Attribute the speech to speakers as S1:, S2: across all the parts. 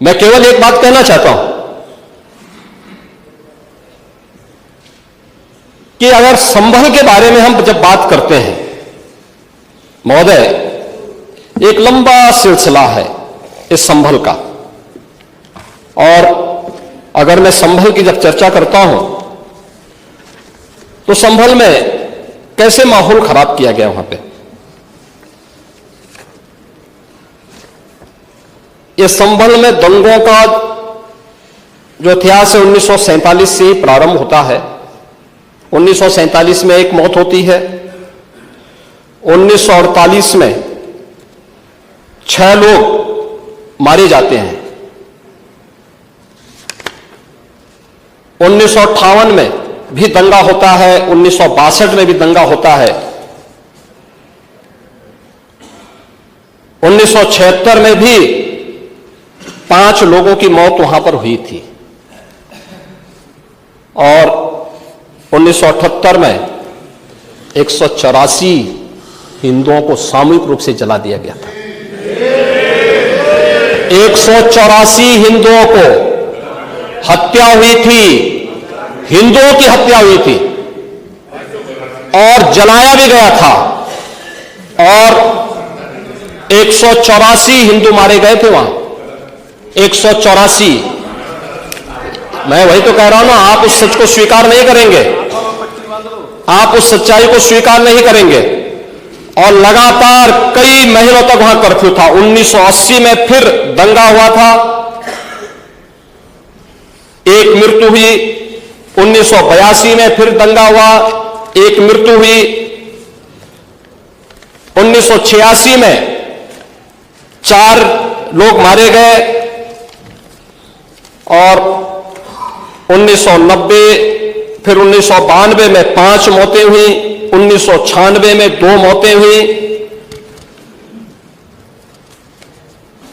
S1: मैं केवल एक बात कहना चाहता हूं कि अगर संभल के बारे में हम जब बात करते हैं महोदय, एक लंबा सिलसिला है इस संभल का, और अगर मैं संभल की जब चर्चा करता हूं तो संभल में कैसे माहौल खराब किया गया वहां पे। ये संभल में दंगों का जो इतिहास है 1947 से ही प्रारंभ होता है। 1947 में एक मौत होती है, 1948 में 6 लोग मारे जाते हैं, 1958 में भी दंगा होता है, 1962 में भी दंगा होता है, 1976 में भी 5 लोगों की मौत वहां पर हुई थी, और 1978 में 184 हिंदुओं को सामूहिक रूप से जला दिया गया था। 184 हिंदुओं को हत्या हुई थी, हिंदुओं की हत्या हुई थी और जलाया भी गया था, और 184 हिंदू मारे गए थे वहां। 184। मैं वही तो कह रहा हूं ना, आप उस सच को स्वीकार नहीं करेंगे, आप उस सच्चाई को स्वीकार नहीं करेंगे, और लगातार कई महीनों तक वहां कर्फ्यू था। 1980 में फिर दंगा हुआ था, एक मृत्यु हुई। 1982 में फिर दंगा हुआ, एक मृत्यु हुई। 1986 में 4 लोग मारे गए, और 1990 फिर 1992 में 5 मौतें हुई, 1996 में 2 मौतें हुई।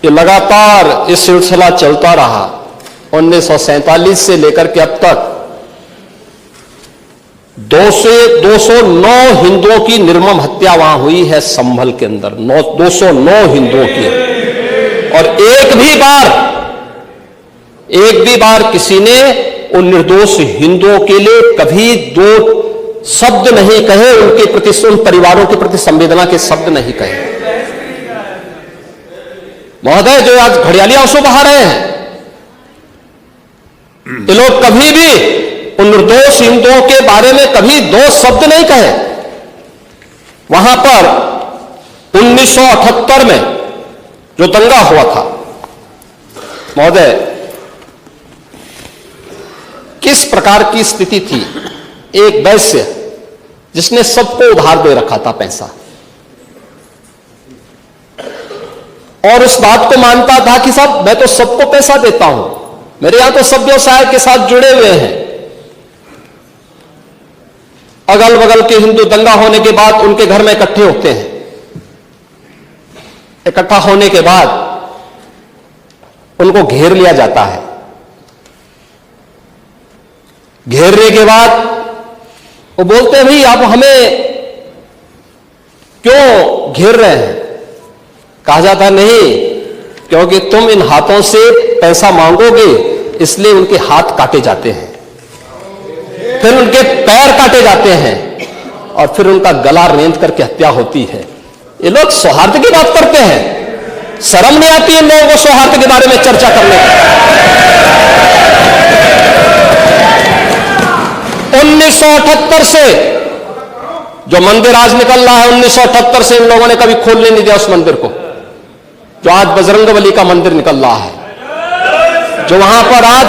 S1: ये लगातार ये सिलसिला चलता रहा 1947 से लेकर के अब तक। 209 हिंदुओं की निर्मम हत्या वहां हुई है संभल के अंदर, 209 हिंदुओं की, और एक भी बार किसी ने उन निर्दोष हिंदुओं के लिए कभी 2 शब्द नहीं कहे, उनके प्रति, उन परिवारों के प्रति संवेदना के शब्द नहीं कहे। महोदय, जो आज घड़ियाली आंसू बहा रहे हैं, ये लोग कभी भी उन निर्दोष हिंदुओं के बारे में कभी 2 शब्द नहीं कहे। वहां पर 1978 में जो दंगा हुआ था महोदय, किस प्रकार की स्थिति थी। एक वैश्य जिसने सबको उधार दे रखा था पैसा, और उस बात को मानता था कि साहब मैं तो सबको पैसा देता हूं, मेरे यहां तो सब व्यवसाय के साथ जुड़े हुए हैं। अगल बगल के हिंदू दंगा होने के बाद उनके घर में इकट्ठे होते हैं। इकट्ठा होने के बाद उनको घेर लिया जाता है। घेरने के बाद वो बोलते हैं, भाई आप हमें क्यों घेर रहे हैं। कहा जाता नहीं, क्योंकि तुम इन हाथों से पैसा मांगोगे, इसलिए उनके हाथ काटे जाते हैं, फिर उनके पैर काटे जाते हैं, और फिर उनका गला रेंत करके हत्या होती है। ये लोग सौहार्द की बात करते हैं, शर्म नहीं आती इन लोगों को सौहार्द के बारे में चर्चा करने की। 1978 से जो मंदिर आज निकल रहा है, 1978 से इन लोगों ने कभी खोलने नहीं दिया उस मंदिर को, जो आज बजरंगबली का मंदिर निकल रहा है। जो वहां पर आज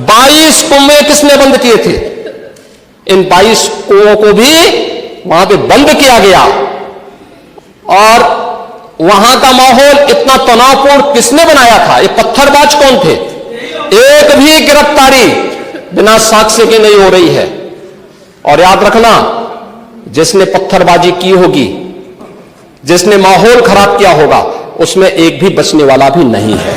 S1: 22 कुएं किसने बंद किए थे, इन 22 कुओं को भी वहां पे बंद किया गया, और वहां का माहौल इतना तनावपूर्ण किसने बनाया था। ये पत्थरबाज कौन थे। एक भी गिरफ्तारी बिना साक्ष्य के नहीं हो रही है। और याद रखना, जिसने पत्थरबाजी की होगी, जिसने माहौल खराब किया होगा, उसमें एक भी बचने वाला भी नहीं है।